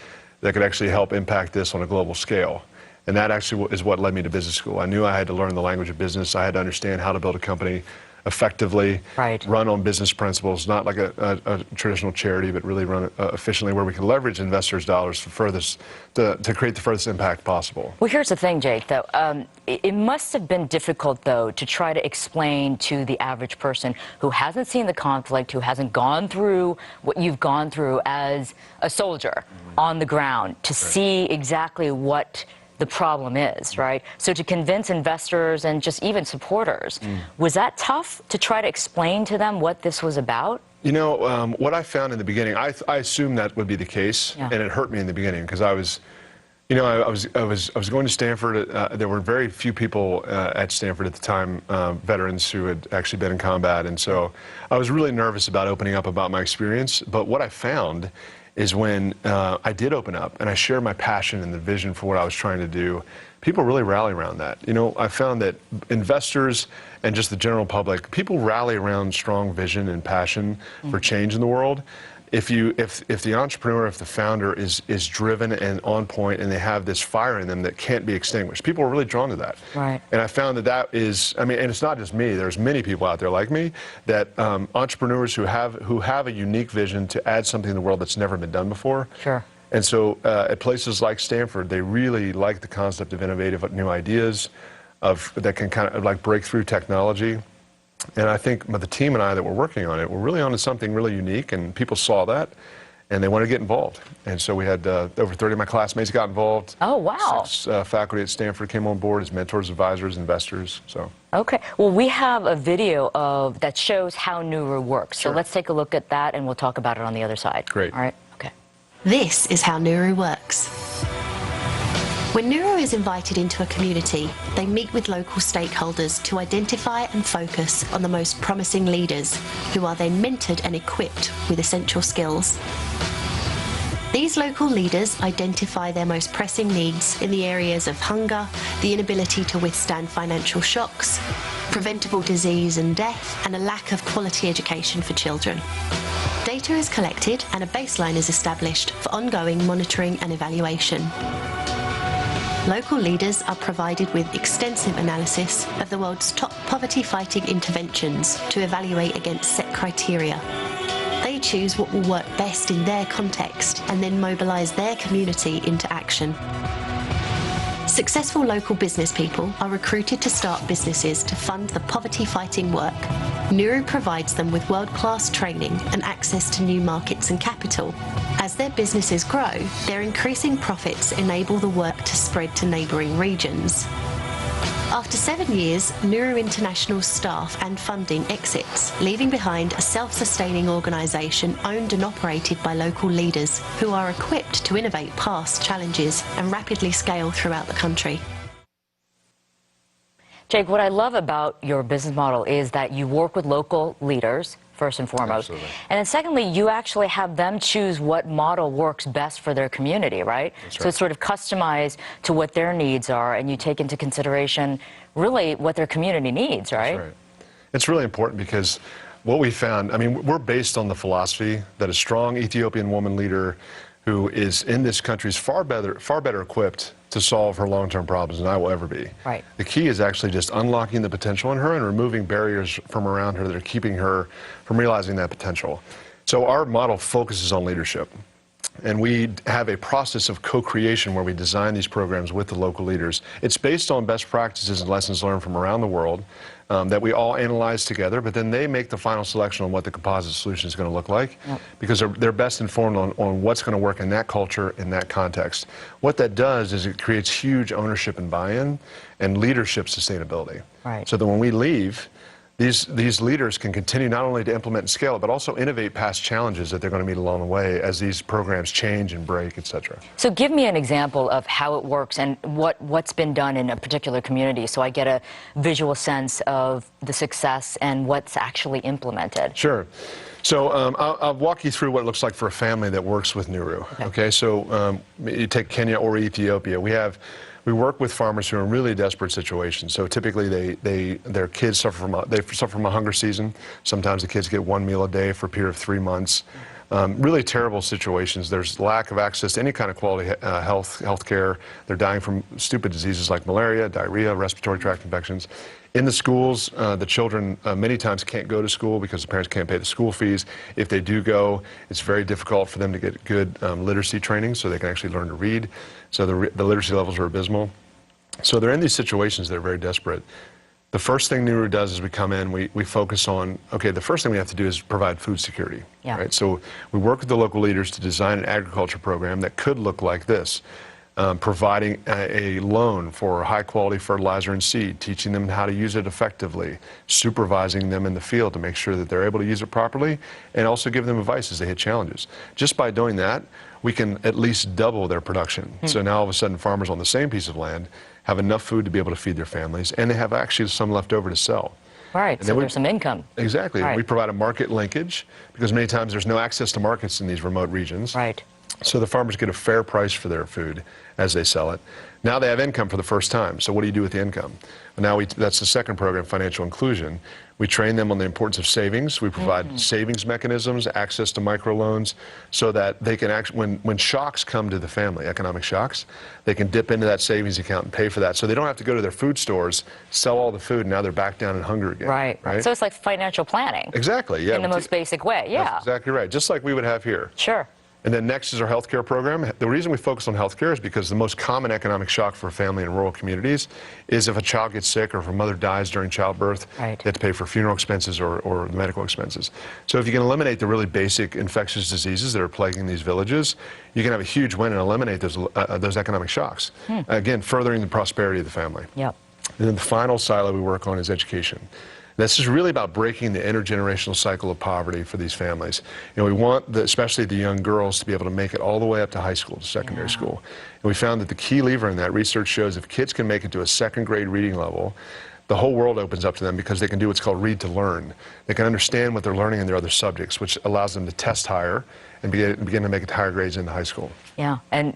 that could actually help impact this on a global scale. And that actually is what led me to business school. I knew I had to learn the language of business. I had to understand how to build a company effectively, run on business principles, not like a traditional charity, but really run efficiently where we can leverage investors' dollars to create the furthest impact possible. Well, here's the thing, Jake, though. It must have been difficult, though, to try to explain to the average person who hasn't seen the conflict, who hasn't gone through what you've gone through as a soldier on the ground, to see exactly what the problem is, right? So to convince investors and just even supporters, was that tough to try to explain to them what this was about? You know, what I found in the beginning, I assumed that would be the case, and it hurt me in the beginning because I was going to Stanford. There were very few people at Stanford at the time, veterans who had actually been in combat, and so I was really nervous about opening up about my experience. But what I found is when I did open up and I shared my passion and the vision for what I was trying to do, people really rally around that. You know, I found that investors and just the general public, people rally around strong vision and passion for change in the world. If the entrepreneur, if the founder is driven and on point and they have this fire in them that can't be extinguished, people are really drawn to that. Right. And I found that is, I mean, and it's not just me, there's many people out there like me, that entrepreneurs who have a unique vision to add something in the world that's never been done before. Sure. And so at places like Stanford, they really like the concept of innovative new ideas that can kind of like break through technology. And I think the team and I that were working on it were really onto something really unique, and people saw that, and they wanted to get involved. And so we had over 30 of my classmates got involved. Oh, wow. 6 faculty at Stanford came on board as mentors, advisors, investors. So. Okay. Well, we have a video that shows how Nuru works. Sure. So let's take a look at that, and we'll talk about it on the other side. Great. All right. Okay. This is how Nuru works. When Nuru is invited into a community, they meet with local stakeholders to identify and focus on the most promising leaders, who are then mentored and equipped with essential skills. These local leaders identify their most pressing needs in the areas of hunger, the inability to withstand financial shocks, preventable disease and death, and a lack of quality education for children. Data is collected and a baseline is established for ongoing monitoring and evaluation. Local leaders are provided with extensive analysis of the world's top poverty-fighting interventions to evaluate against set criteria. They choose what will work best in their context and then mobilise their community into action. Successful local business people are recruited to start businesses to fund the poverty-fighting work. Nuru provides them with world-class training and access to new markets and capital. As their businesses grow, their increasing profits enable the work to spread to neighbouring regions. After 7 years, Nuru International's staff and funding exits, leaving behind a self-sustaining organisation owned and operated by local leaders who are equipped to innovate past challenges and rapidly scale throughout the country. Jake, what I love about your business model is that you work with local leaders, first and foremost. Absolutely. And then secondly, you actually have them choose what model works best for their community, right? That's So right. it's sort of customized to what their needs are, and you take into consideration really what their community needs, right? That's right. It's really important because what we found, I mean, we're based on the philosophy that a strong Ethiopian woman leader who is in this country is far better equipped to solve her long-term problems than I will ever be. Right. The key is actually just unlocking the potential in her and removing barriers from around her that are keeping her from realizing that potential. So our model focuses on leadership. And we have a process of co-creation where we design these programs with the local leaders. It's based on best practices and lessons learned from around the world that we all analyze together, but then they make the final selection on what the composite solution is going to look like, because they're best informed on what's going to work in that culture, in that context. What that does is it creates huge ownership and buy-in and leadership sustainability. Right. So that when we leave, these leaders can continue not only to implement and scale it, but also innovate past challenges that they're going to meet along the way as these programs change and break, et cetera. So give me an example of how it works and what's been done in a particular community so I get a visual sense of the success and what's actually implemented. Sure. So I'll walk you through what it looks like for a family that works with Nuru. Okay, so you take Kenya or Ethiopia. We work with farmers who are in really desperate situations. So typically their kids suffer from a hunger season. Sometimes the kids get one meal a day for a period of 3 months. Really terrible situations. There's lack of access to any kind of quality health care. They're dying from stupid diseases like malaria, diarrhea, respiratory tract infections. In the schools, the children many times can't go to school because the parents can't pay the school fees. If they do go, it's very difficult for them to get good literacy training so they can actually learn to read. So the literacy levels are abysmal. So they're in these situations that are very desperate. The first thing Nuru does is we come in, we focus on, okay, the first thing we have to do is provide food security. Yeah. Right? So we work with the local leaders to design an agriculture program that could look like this. Providing a loan for high-quality fertilizer and seed, teaching them how to use it effectively, supervising them in the field to make sure that they're able to use it properly, and also give them advice as they hit challenges. Just by doing that, we can at least double their production. So now all of a sudden farmers on the same piece of land have enough food to be able to feed their families, and they have actually some left over to sell. Right, so there's some income. Exactly. Right. We provide a market linkage because many times there's no access to markets in these remote regions. Right. So the farmers get a fair price for their food as they sell it. Now they have income for the first time. So what do you do with the income? Well, now that's the second program, financial inclusion. We train them on the importance of savings. We provide savings mechanisms, access to microloans, so that they can actually, when shocks come to the family, economic shocks, they can dip into that savings account and pay for that. So they don't have to go to their food stores, sell all the food, and now they're back down in hunger again. Right. So it's like financial planning. Exactly. Yeah. In the most basic way. Yeah. That's exactly right. Just like we would have here. Sure. And then next is our healthcare program. The reason we focus on healthcare is because the most common economic shock for a family in rural communities is if a child gets sick or if a mother dies during childbirth, right. They have to pay for funeral expenses or the medical expenses. So if you can eliminate the really basic infectious diseases that are plaguing these villages, you can have a huge win and eliminate those economic shocks. Again, furthering the prosperity of the family. Yep. And then the final silo we work on is education. This is really about breaking the intergenerational cycle of poverty for these families. You know, we want, especially the young girls, to be able to make it all the way up to high school, to secondary school. And we found that the key lever in that, research shows if kids can make it to a second grade reading level, the whole world opens up to them because they can do what's called read to learn. They can understand what they're learning in their other subjects, which allows them to test higher and begin to make it to higher grades in high school. Yeah, and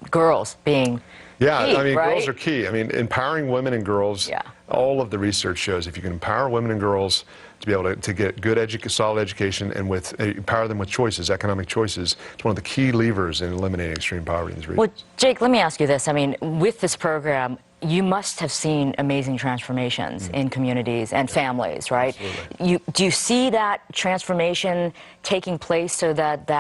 girls being key, I mean, right? girls are key. I mean, empowering women and girls, all of the research shows if you can empower women and girls to be able to get good, solid education and empower them with choices, economic choices, it's one of the key levers in eliminating extreme poverty in these regions. Well, Jake, let me ask you this. I mean, with this program, you must have seen amazing transformations in communities and families, right? Absolutely. Do you see that transformation taking place so that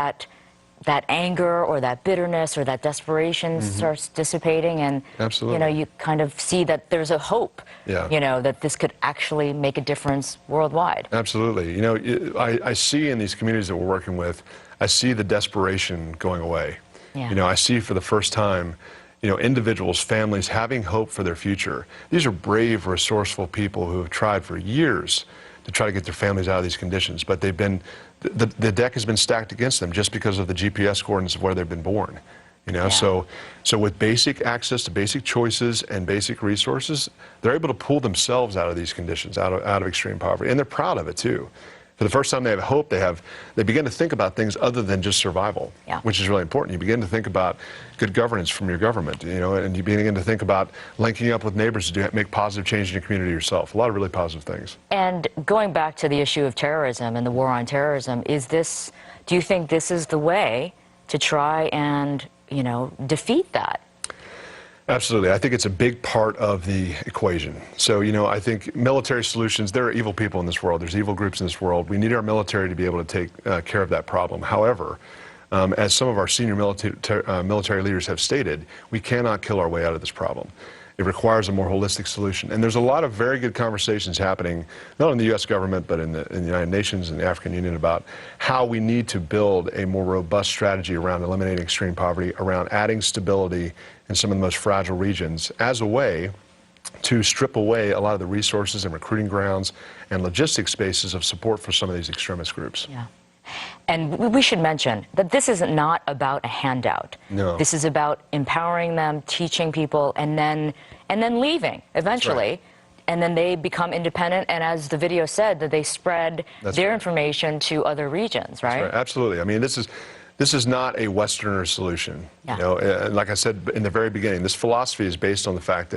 anger or that bitterness or that desperation starts dissipating and Absolutely. You know, you kind of see that there's a hope, Yeah. you know, that this could actually make a difference worldwide? Absolutely. You know, I see in these communities that we're working with, I see the desperation going away. Yeah. You know, I see for the first time, you know, individuals, families having hope for their future. These are brave, resourceful people who have tried for years to try to get their families out of these conditions, but they've been, the deck has been stacked against them just because of the GPS coordinates of where they've been born. You know, so with basic access to basic choices and basic resources, they're able to pull themselves out of these conditions, out of extreme poverty, and they're proud of it too. For the first time they have hope, they begin to think about things other than just survival, which is really important. You begin to think about good governance from your government, you know, and you begin to think about linking up with neighbors to make positive change in your community yourself. A lot of really positive things. And going back to the issue of terrorism and the war on terrorism, do you think this is the way to try and, defeat that? Absolutely. I think it's a big part of the equation. So, I think military solutions, there are evil people in this world. There's evil groups in this world. We need our military to be able to take care of that problem. However, as some of our senior military leaders have stated, we cannot kill our way out of this problem. It requires a more holistic solution. And there's a lot of very good conversations happening, not in the U.S. government, but in the United Nations and the African Union, about how we need to build a more robust strategy around eliminating extreme poverty, around adding stability in some of the most fragile regions as a way to strip away a lot of the resources and recruiting grounds and logistics spaces of support for some of these extremist groups. Yeah. And we should mention that this is not about a handout. No. This is about empowering them, teaching people, and then leaving eventually. Right. And then they become independent, and as the video said, that they spread their information to other regions, right? That's right. Absolutely. I mean, this is not a Westerner solution. Yeah. Like I said in the very beginning, this philosophy is based on the fact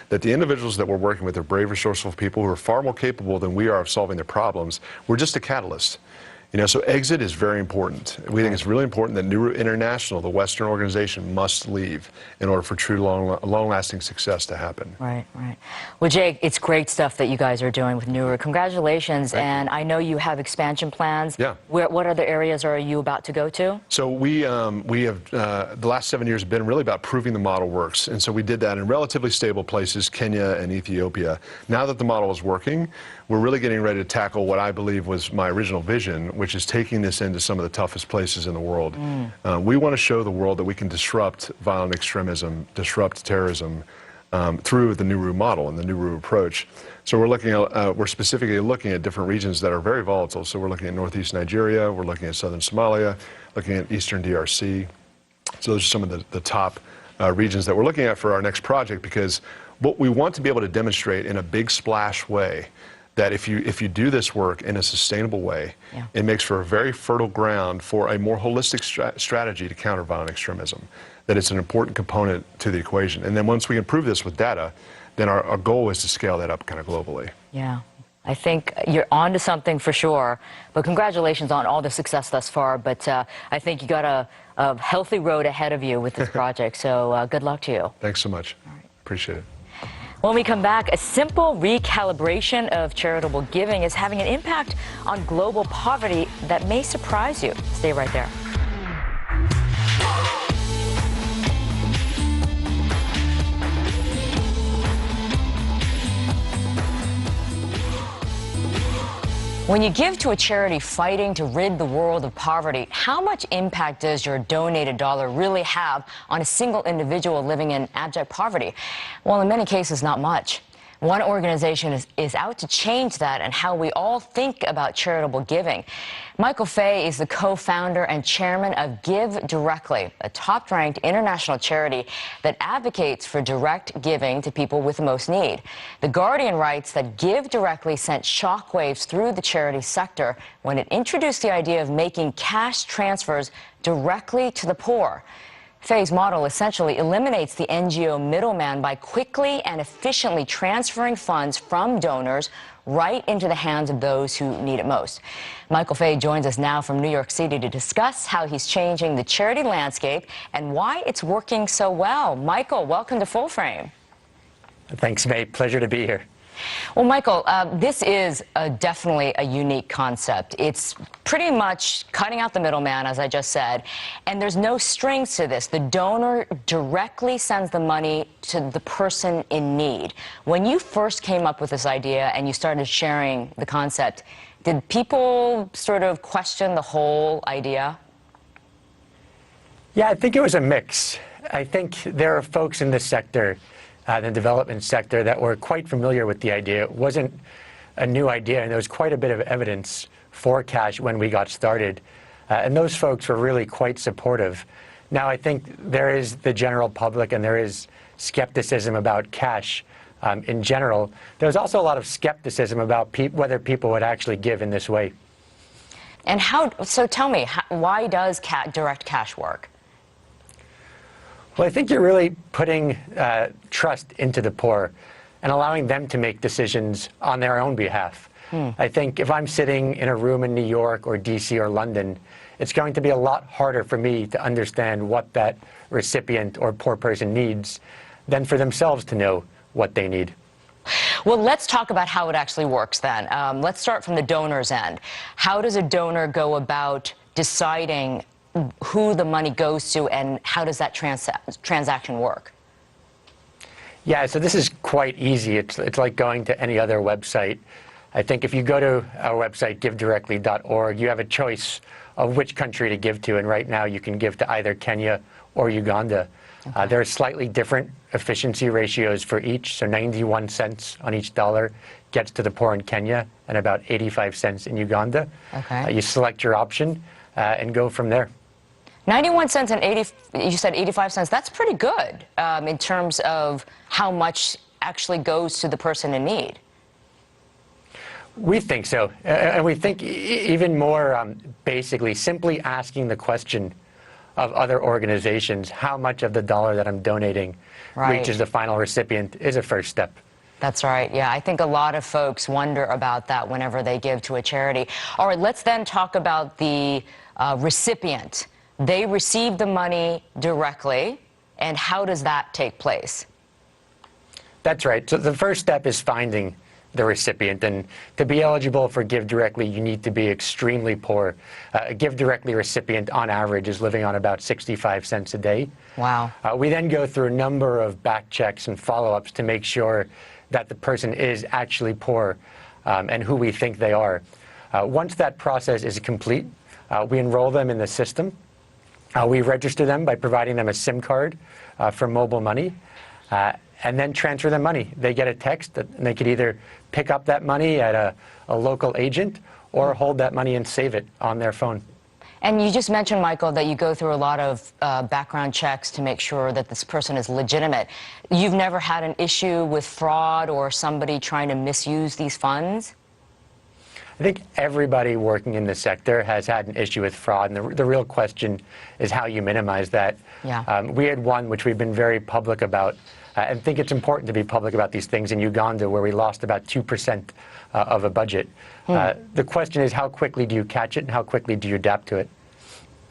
that the individuals that we're working with are brave, resourceful people who are far more capable than we are of solving their problems. We're just a catalyst. So exit is very important. We think it's really important that Nuru International, the Western organization, must leave in order for true long-lasting success to happen. Right, right. Well, Jake, it's great stuff that you guys are doing with Nuru. Congratulations. Thank you. I know you have expansion plans. Yeah. What other areas are you about to go to? So we have, the last 7 years have been really about proving the model works. And so we did that in relatively stable places, Kenya and Ethiopia. Now that the model is working, we're really getting ready to tackle what I believe was my original vision, which is taking this into some of the toughest places in the world. We want to show the world that we can disrupt violent extremism, disrupt terrorism through the Nuru model and the Nuru approach. So we're specifically looking at different regions that are very volatile. So we're looking at northeast Nigeria, we're looking at southern Somalia, looking at eastern DRC. So those are some of the top regions that we're looking at for our next project, because what we want to be able to demonstrate in a big splash way, that if you do this work in a sustainable way, it makes for a very fertile ground for a more holistic strategy to counter violent extremism, that it's an important component to the equation. And then once we improve this with data, then our goal is to scale that up kind of globally. Yeah. I think you're onto something for sure, but congratulations on all the success thus far. But I think you got a healthy road ahead of you with this project, so good luck to you. Thanks so much. Appreciate it. When we come back, a simple recalibration of charitable giving is having an impact on global poverty that may surprise you. Stay right there. When you give to a charity fighting to rid the world of poverty, how much impact does your donated dollar really have on a single individual living in abject poverty? Well, in many cases, not much. One organization is out to change that and how we all think about charitable giving. Michael Fay is the co-founder and chairman of Give Directly, a top-ranked international charity that advocates for direct giving to people with the most need. The Guardian writes that Give Directly sent shockwaves through the charity sector when it introduced the idea of making cash transfers directly to the poor. Fay's model essentially eliminates the NGO middleman by quickly and efficiently transferring funds from donors right into the hands of those who need it most. Michael Fay joins us now from New York City to discuss how he's changing the charity landscape and why it's working so well. Michael, welcome to Full Frame. Thanks, May. Pleasure to be here. Well, Michael, this is definitely a unique concept. It's pretty much cutting out the middleman, as I just said, and there's no strings to this. The donor directly sends the money to the person in need. When you first came up with this idea and you started sharing the concept, did people sort of question the whole idea? Yeah, I think it was a mix. I think there are folks in this sector, the development sector, that were quite familiar with the idea. It wasn't a new idea, and there was quite a bit of evidence for cash when we got started. And those folks were really quite supportive. Now, I think there is the general public, and there is skepticism about cash in general. There's also a lot of skepticism about whether people would actually give in this way. And so tell me, why does direct cash work? Well, I think you're really putting trust into the poor and allowing them to make decisions on their own behalf. I think if I'm sitting in a room in New York or DC or London, it's going to be a lot harder for me to understand what that recipient or poor person needs than for themselves to know what they need. Well, let's talk about how it actually works then. Let's start from the donor's end. How does a donor go about deciding who the money goes to, and how does that transaction work? Yeah, so this is quite easy. It's like going to any other website. I think if you go to our website, givedirectly.org, you have a choice of which country to give to, and right now you can give to either Kenya or Uganda. Okay. There are slightly different efficiency ratios for each, so 91 cents on each dollar gets to the poor in Kenya and about 85 cents in Uganda. Okay. You select your option and go from there. 91 cents and you said 85 cents, that's pretty good in terms of how much actually goes to the person in need. We think so. And we think even more basically simply asking the question of other organizations, how much of the dollar that I'm donating reaches the final recipient, is a first step. That's right. Yeah, I think a lot of folks wonder about that whenever they give to a charity. All right, let's then talk about the recipient. They receive the money directly, and how does that take place? That's right. So the first step is finding the recipient, and to be eligible for Give Directly, you need to be extremely poor. A Give Directly recipient, on average, is living on about 65 cents a day. Wow. We then go through a number of back checks and follow-ups to make sure that the person is actually poor and who we think they are. Once that process is complete, we enroll them in the system. We register them by providing them a SIM card for mobile money, and then transfer them money. They get a text, and they could either pick up that money at a local agent or hold that money and save it on their phone. And you just mentioned, Michael, that you go through a lot of background checks to make sure that this person is legitimate. You've never had an issue with fraud or somebody trying to misuse these funds? I think everybody working in the sector has had an issue with fraud, and the real question is how you minimize that. Yeah. We had one which we've been very public about, and think it's important to be public about these things in Uganda, where we lost about 2% of a budget. The question is, how quickly do you catch it, and how quickly do you adapt to it?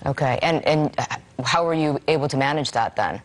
Okay, and how were you able to manage that then?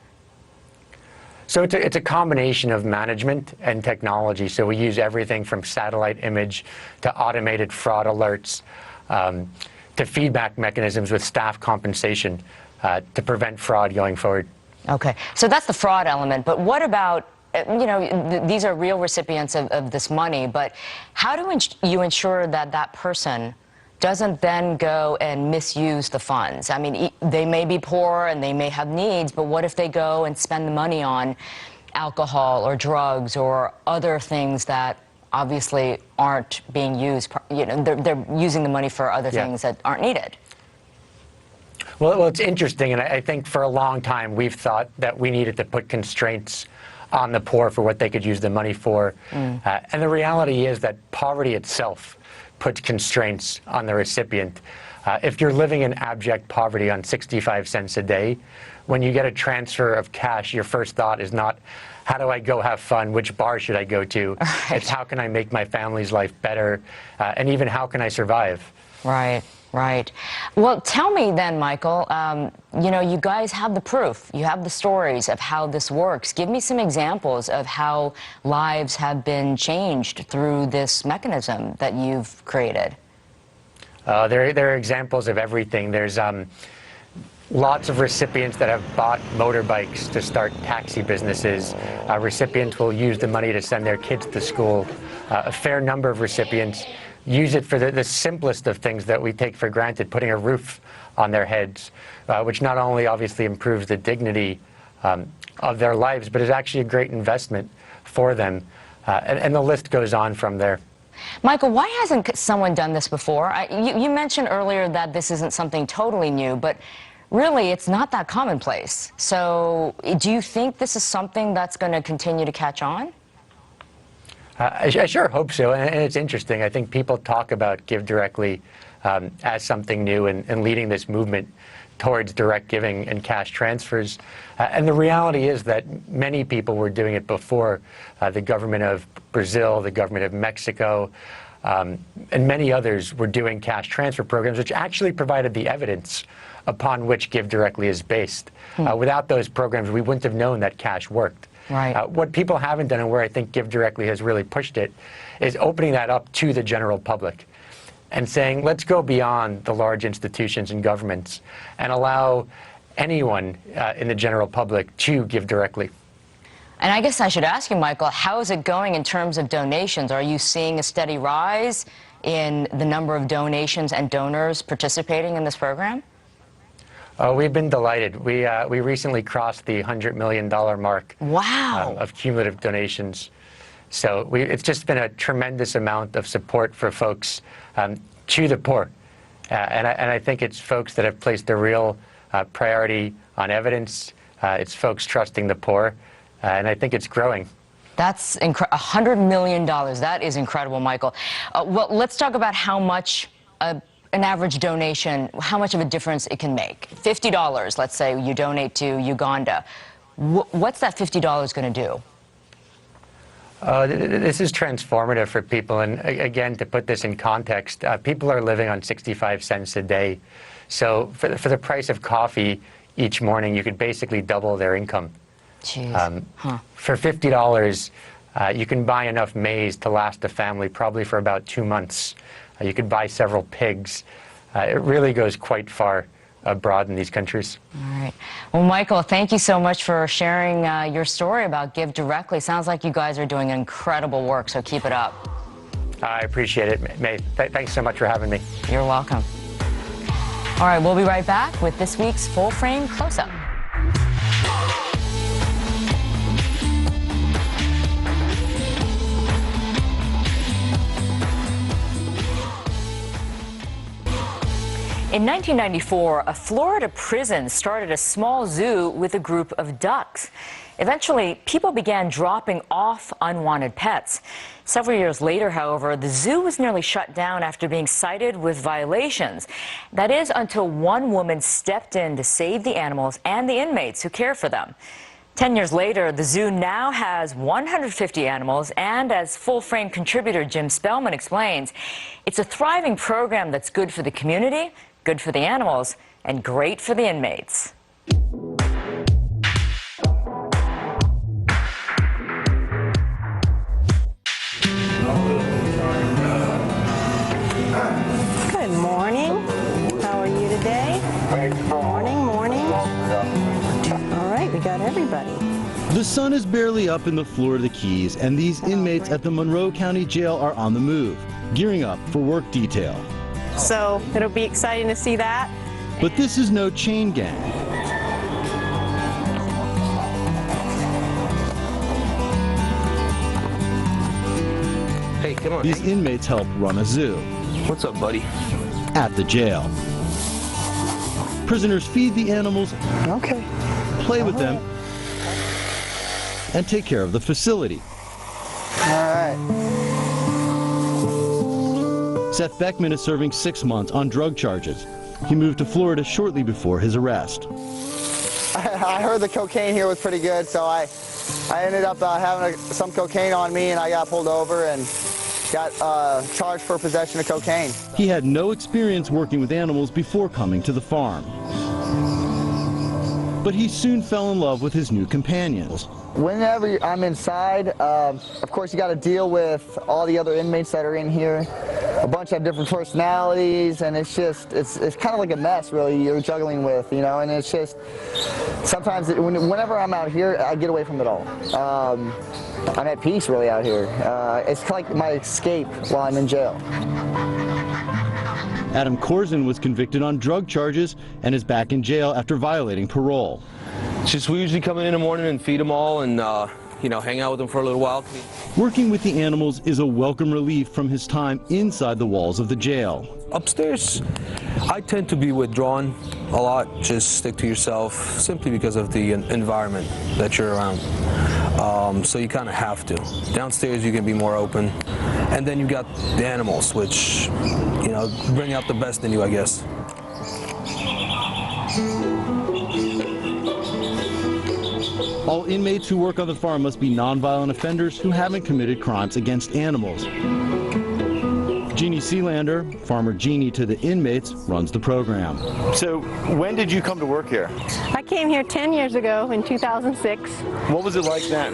So it's a combination of management and technology. So we use everything from satellite image to automated fraud alerts to feedback mechanisms with staff compensation to prevent fraud going forward. Okay, so that's the fraud element, but what about, you know, these are real recipients of this money, but how do you ensure that that person doesn't then go and misuse the funds? I mean, they may be poor and they may have needs, but what if they go and spend the money on alcohol or drugs or other things that obviously aren't being used? You know, they're using the money for other things that aren't needed. Well, it's interesting, and I think for a long time we've thought that we needed to put constraints on the poor for what they could use the money for. And the reality is that poverty itself puts constraints on the recipient. If you're living in abject poverty on 65 cents a day, when you get a transfer of cash, your first thought is not, how do I go have fun? Which bar should I go to? Right. It's how can I make my family's life better? And even how can I survive? Right. Right. Well, tell me then, Michael, you know, you guys have the proof. You have the stories of how this works. Give me some examples of how lives have been changed through this mechanism that you've created. There are examples of everything. There's lots of recipients that have bought motorbikes to start taxi businesses. Recipients will use the money to send their kids to school. A fair number of recipients use it for the simplest of things that we take for granted, putting a roof on their heads, which not only obviously improves the dignity of their lives, but is actually a great investment for them. And the list goes on from there. Michael, why hasn't someone done this before? You mentioned earlier that this isn't something totally new, but really it's not that commonplace. So do you think this is something that's going to continue to catch on? I sure hope so, and it's interesting. I think people talk about Give Directly as something new and leading this movement towards direct giving and cash transfers. And the reality is that many people were doing it before. The government of Brazil, the government of Mexico, and many others were doing cash transfer programs, which actually provided the evidence upon which Give Directly is based. Without those programs, we wouldn't have known that cash worked. Right. What people haven't done, and where I think Give Directly has really pushed it, is opening that up to the general public and saying, let's go beyond the large institutions and governments and allow anyone in the general public to give directly. And I guess I should ask you, Michael, how is it going in terms of donations? Are you seeing a steady rise in the number of donations and donors participating in this program? We've been delighted. We recently crossed the $100 million mark. Wow. Of cumulative donations. So it's just been a tremendous amount of support for folks to the poor. And I think it's folks that have placed a real priority on evidence. It's folks trusting the poor. And I think it's growing. That's $100 million. That is incredible, Michael. Well, let's talk about how much an average donation, how much of a difference it can make. $50, let's say you donate to Uganda. What's that $50 going to do? This is transformative for people. And again, to put this in context, people are living on 65 cents a day. So for the price of coffee each morning, you could basically double their income. For $50, you can buy enough maize to last a family probably for about 2 months. You could buy several pigs. It really goes quite far abroad in these countries. All right. Well, Michael, thank you so much for sharing your story about Give Directly. Sounds like you guys are doing incredible work, so keep it up. I appreciate it, May. Thanks so much for having me. You're welcome. All right, we'll be right back with this week's Full Frame Close-Up. In 1994, a Florida prison started a small zoo with a group of ducks. Eventually, people began dropping off unwanted pets. Several years later, however, the zoo was nearly shut down after being cited with violations. That is, until one woman stepped in to save the animals and the inmates who care for them. 10 years later, the zoo now has 150 animals, and as Full Frame contributor Jim Spellman explains, it's a thriving program that's good for the community, good for the animals, and great for the inmates. Good morning. How are you today? Morning, morning. All right, we got everybody. The sun is barely up in the Florida Keys, and these inmates at the Monroe County Jail are on the move, gearing up for work detail. So it'll be exciting to see that. But this is no chain gang. Hey, come on. These inmates help run a zoo. What's up, buddy? At the jail. Prisoners feed the animals, Okay. play with them, and take care of the facility. All right. Seth Beckman is serving 6 months on drug charges. He moved to Florida shortly before his arrest. I heard the cocaine here was pretty good, so I ended up having some cocaine on me, and I got pulled over and got charged for possession of cocaine. He had no experience working with animals before coming to the farm. But he soon fell in love with his new companions. Whenever I'm inside, of course you got to deal with all the other inmates that are in here. A bunch have different personalities, and it's kind of like a mess, really, you're juggling with, you know, and it's just, sometimes, whenever I'm out here, I get away from it all. I'm at peace, really, out here. It's kind of like my escape while I'm in jail. Adam Corzin was convicted on drug charges and is back in jail after violating parole. Just we usually come in the morning and feed them all and, you know, hang out with them for a little while. Working with the animals is a welcome relief from his time inside the walls of the jail. Upstairs, I tend to be withdrawn a lot. Just stick to yourself, simply because of the environment that you're around. So you kind of have to. Downstairs, you can be more open. And then you got the animals, which, you know, bring out the best in you, I guess. All inmates who work on the farm must be nonviolent offenders who haven't committed crimes against animals. Jeannie Sealander, Farmer Jeannie to the inmates, runs the program. So when did you come to work here? I came here 10 years ago in 2006. What was it like then?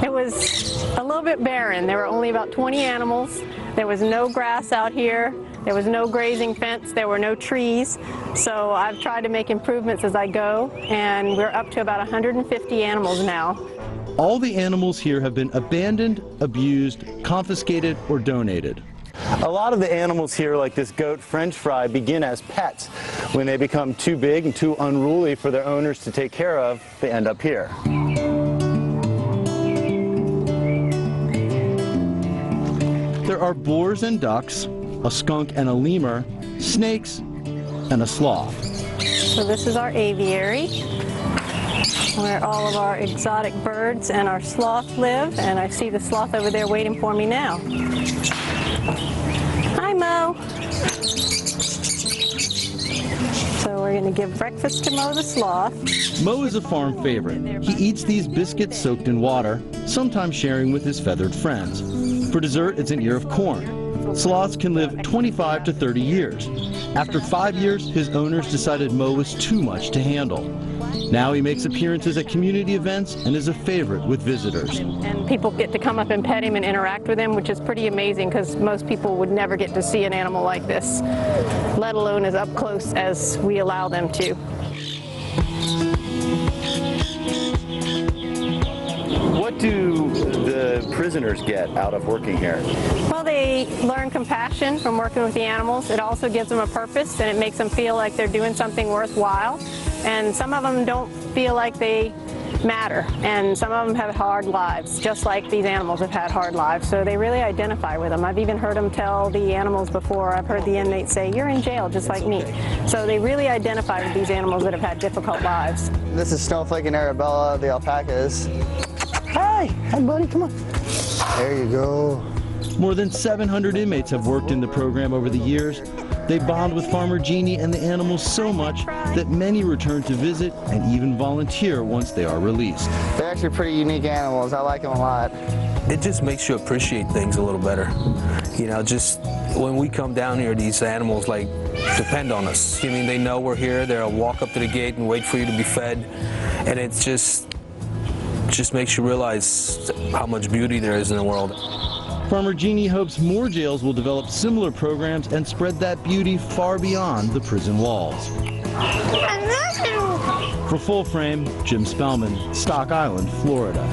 It was a little bit barren. There were only about 20 animals. There was no grass out here. There was no grazing fence. There were no trees. So I've tried to make improvements as I go, and we're up to about 150 animals now. All the animals here have been abandoned, abused, confiscated, or donated. A lot of the animals here, like this goat French fry, begin as pets. When they become too big and too unruly for their owners to take care of, they end up here. There are boars and ducks, a skunk and a lemur, snakes, and a sloth. So this is our aviary, where all of our exotic birds and our sloth live, and I see the sloth over there waiting for me now. Hi, Mo. So we're going to give breakfast to Mo the sloth. Mo is a farm favorite. He eats these biscuits soaked in water, sometimes sharing with his feathered friends. For dessert, it's an ear of corn. Sloths can live 25 to 30 years. After 5 years, his owners decided Mo was too much to handle. Now he makes appearances at community events and is a favorite with visitors. And people get to come up and pet him and interact with him, which is pretty amazing because most people would never get to see an animal like this, let alone as up close as we allow them to. What do the prisoners get out of working here? Well, they learn compassion from working with the animals. It also gives them a purpose, and it makes them feel like they're doing something worthwhile. And some of them don't feel like they matter, and some of them have hard lives, just like these animals have had hard lives, so they really identify with them. I've even heard them tell the animals before. I've heard the inmates say, "You're in jail just like me." So they really identify with these animals that have had difficult lives. This is Snowflake and Arabella, the alpacas. Hi, buddy, come on. There you go. More than 700 inmates have worked in the program over the years. They bond with Farmer Jeannie and the animals so much that many return to visit and even volunteer once they are released. They're actually pretty unique animals. I like them a lot. It just makes you appreciate things a little better. You know, just when we come down here, these animals like depend on us. I mean, they know we're here. They'll walk up to the gate and wait for you to be fed, and it's just makes you realize how much beauty there is in the world. Farmer Jeannie hopes more jails will develop similar programs and spread that beauty far beyond the prison walls. For Full Frame, Jim Spellman, Stock Island, Florida.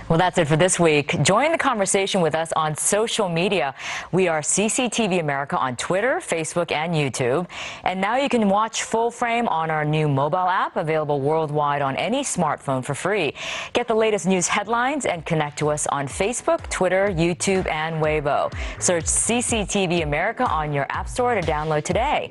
Well, that's it for this week. Join the conversation with us on social media. We are CCTV America on Twitter, Facebook, and YouTube. And now you can watch Full Frame on our new mobile app, available worldwide on any smartphone for free. Get the latest news headlines and connect to us on Facebook, Twitter, YouTube, and Weibo. Search CCTV America on your app store to download today.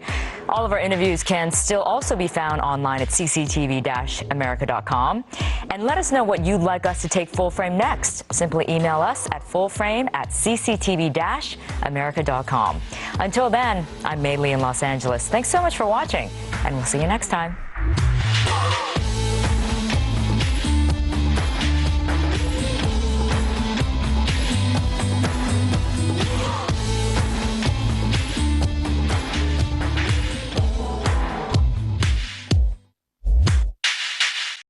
All of our interviews can still also be found online at cctv-america.com. And let us know what you'd like us to take Full Frame next. Simply email us at fullframe@cctv-america.com. Until then, I'm Mayley in Los Angeles. Thanks so much for watching, and we'll see you next time.